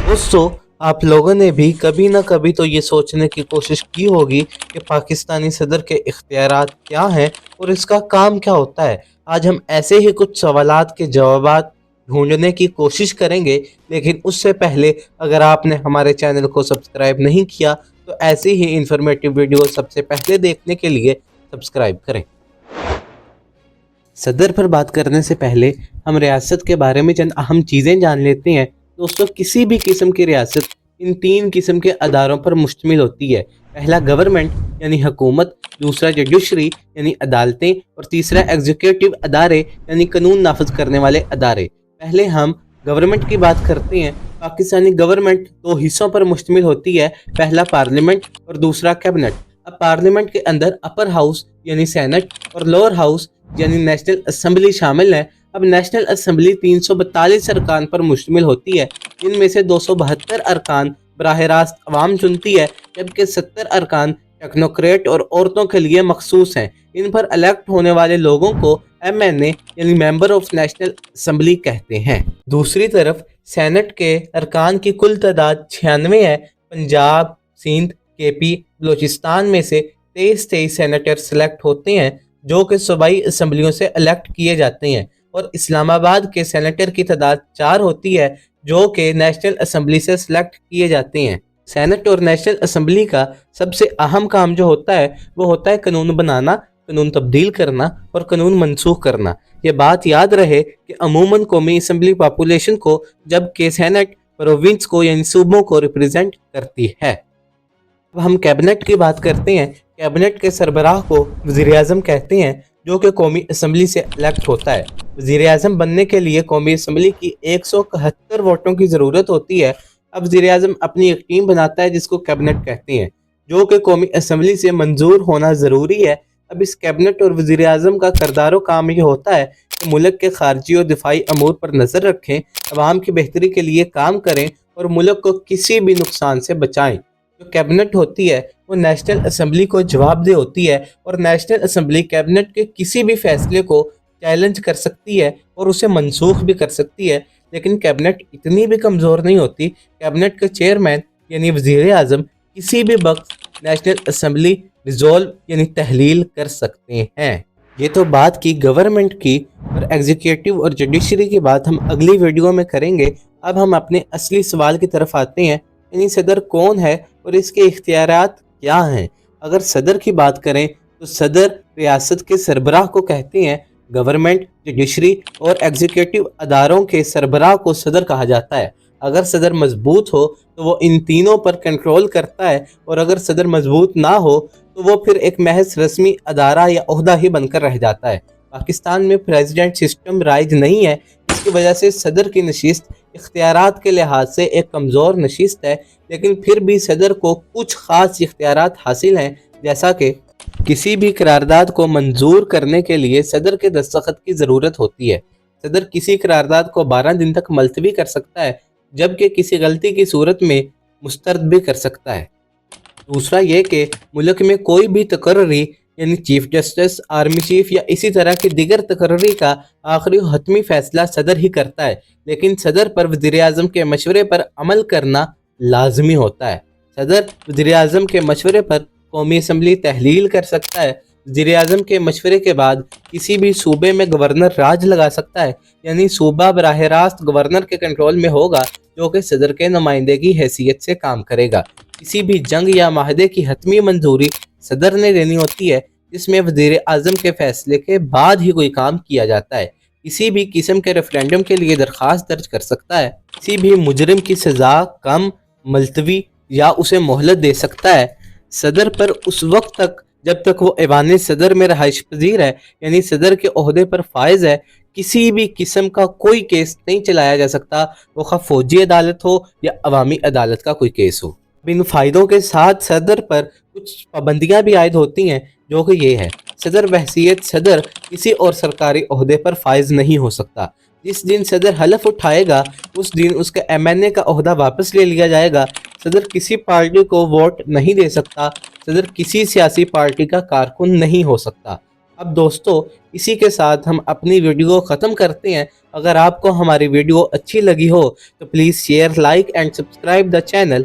दोस्तों, आप लोगों ने भी कभी ना कभी तो ये सोचने की कोशिश की होगी कि पाकिस्तानी सदर के इख्तियारात क्या हैं और इसका काम क्या होता है। आज हम ऐसे ही कुछ सवालात के जवाबात ढूंढने की कोशिश करेंगे, लेकिन उससे पहले अगर आपने हमारे चैनल को सब्सक्राइब नहीं किया तो ऐसी ही इंफॉर्मेटिव वीडियो सबसे पहले देखने के लिए सब्सक्राइब करें। सदर पर बात करने से पहले हम रियासत के बारे में चंद अहम चीज़ें जान लेते हैं। दोस्तों, किसी भी किस्म की रियासत इन 3 किस्म के अदारों पर मुश्तमिल होती है। पहला गवर्नमेंट यानी हुकूमत, दूसरा जुडिशरी यानी अदालतें और तीसरा एग्जीक्यूटिव अदारे यानी कानून नाफज करने वाले अदारे। पहले हम गवर्नमेंट की बात करते हैं। पाकिस्तानी गवर्नमेंट 2 हिस्सों पर मुश्तमिल होती है, पहला पार्लियामेंट और दूसरा कैबिनेट। अब पार्लियामेंट के अंदर अपर हाउस यानी सेनेट और लोअर हाउस यानी नेशनल असेंबली शामिल है। अब नेशनल असेंबली 342 अरकान पर मुश्तमिल होती है, जिनमें से 272 अरकान बराह रास्त अवाम चुनती है, जबकि 70 अरकान टेक्नोक्रेट और औरतों के लिए मखसूस हैं। इन पर इलेक्ट होने वाले लोगों को MNA यानी मेंबर ऑफ नेशनल असेंबली कहते हैं। दूसरी तरफ सेनेट के अरकान की कुल तादाद 96 है। पंजाब, सिंध, KP, बलोचिस्तान में से 23 सेनेटर सेलेक्ट होते हैं, जो कि सूबाई असम्बलियों से इलेक्ट किए जाते हैं, और इस्लामाबाद के सेनेटर की तादाद 4 होती है, जो कि नेशनल असेंबली से सिलेक्ट किए जाते हैं। सेनेट और नेशनल असेंबली का सबसे अहम काम जो होता है वो होता है कानून बनाना, कानून तब्दील करना और कानून मनसूख करना। ये बात याद रहे कि अमूमन कौमी असम्बली पॉपुलेशन को, जबकि सेनेट प्रोविंस को यानी सूबों को रिप्रेजेंट करती है। अब हम कैबिनेट की बात करते हैं। कैबिनेट के सरबराह को वज़ीर-ए-आज़म कहते हैं, जो कि कौमी असम्बली से इलेक्ट होता है। वज़ीर-ए-आज़म बनने के लिए कौमी असम्बली की 171 वोटों की ज़रूरत होती है। अब वज़ीर-ए-आज़म अपनी एक टीम बनाता है जिसको कैबिनेट कहते हैं, जो कि कौमी असम्बली से मंजूर होना ज़रूरी है। अब इस कैबिनेट और वज़ीर-ए-आज़म का किरदार काम ये होता है कि मुल्क के खारजी और दिफाई अमूर पर नज़र रखें, अवाम की बेहतरी के लिए काम करें और मुल्क को किसी भी नुकसान से बचाएं। जो कैबिनेट होती है वो नेशनल असेंबली को जवाबदेह होती है, और नेशनल असेंबली कैबिनेट के किसी भी फैसले को चैलेंज कर सकती है और उसे मनसूख भी कर सकती है। लेकिन कैबिनेट इतनी भी कमज़ोर नहीं होती। कैबिनेट के चेयरमैन यानी वज़ीर-ए-आज़म किसी भी वक्त नेशनल असेंबली रिजॉल्व यानी तहलील कर सकते हैं। ये तो बात की गवर्नमेंट की, और एग्जीक्यूटिव और जुडिशरी की बात हम अगली वीडियो में करेंगे। अब हम अपने असली सवाल की तरफ आते हैं, यानी सदर कौन है और इसके इख्तियारात क्या हैं। अगर सदर की बात करें तो सदर रियासत के सरबराह को कहते हैं। गवर्नमेंट, जुडिशरी और एग्जीक्यूटिव अदारों के सरबराह को सदर कहा जाता है। अगर सदर मजबूत हो तो वो इन तीनों पर कंट्रोल करता है, और अगर सदर मजबूत ना हो तो वो फिर एक महज रस्मी अदारा या ओहदा ही बनकर रह जाता है। पाकिस्तान में प्रेसिडेंट सिस्टम राइज नहीं है, इसकी वजह से सदर की नशिस्त इख्तियारात के लिहाज से एक कमज़ोर नशिस्त है, लेकिन फिर भी सदर को कुछ ख़ास इख्तियारात हासिल हैं, जैसा कि किसी भी करारदाद को मंजूर करने के लिए सदर के दस्तखत की ज़रूरत होती है। सदर किसी करारदाद को 12 दिन तक मुलतवी कर सकता है, जबकि किसी गलती की सूरत में मुस्तरद भी कर सकता है। दूसरा ये कि मुल्क में कोई भी तकर्री यानी चीफ जस्टिस, आर्मी चीफ या इसी तरह की दिगर तकर्री का आखिरी हतमी फैसला सदर ही करता है, लेकिन सदर पर वज़ीर-ए-आज़म के मशवरे पर अमल करना लाजमी होता है। सदर वज़ीर-ए-आज़म के मशवरे पर कौमी असम्बली तहलील कर सकता है। वज़ीर-ए-आज़म के मशवरे के बाद किसी भी सूबे में गवर्नर राज लगा सकता है, यानी सूबा बराह रास्त गवर्नर के कंट्रोल में होगा, जो कि सदर के नुमाइंदे की हैसियत से काम करेगा। किसी भी जंग या माहदे की हतमी मंजूरी सदर ने देनी होती है, जिसमें वज़ीर-ए-आज़म के फैसले के बाद ही कोई काम किया जाता है। किसी भी किस्म के रेफरेंडम के लिए दरख्वास्त दर्ज कर सकता है। किसी भी मुजरिम की सज़ा कम, मुलतवी या उसे मोहलत दे सकता है। सदर पर उस वक्त तक जब तक वो ऐवान सदर में रहाइश पजीर है, यानी सदर के ओहदे पर फायज है, किसी भी किस्म का कोई केस नहीं चलाया जा सकता, वो खा फौजी अदालत हो या अवामी अदालत का कोई केस हो। इन फ़ायदों के साथ सदर पर कुछ पाबंदियाँ भी आयद होती हैं, जो कि ये है, सदर बहसीयत सदर किसी और सरकारी ओहदे पर फायज नहीं हो सकता। जिस दिन सदर हलफ उठाएगा उस दिन उसका MNA का ओहदा वापस ले लिया जाएगा। सदर किसी पार्टी को वोट नहीं दे सकता। सदर किसी सियासी पार्टी का कारकुन नहीं हो सकता। اب دوستوں اسی کے ساتھ ہم اپنی ویڈیو کو ختم کرتے ہیں۔ اگر آپ کو ہماری ویڈیو اچھی لگی ہو تو please share, like and subscribe the channel.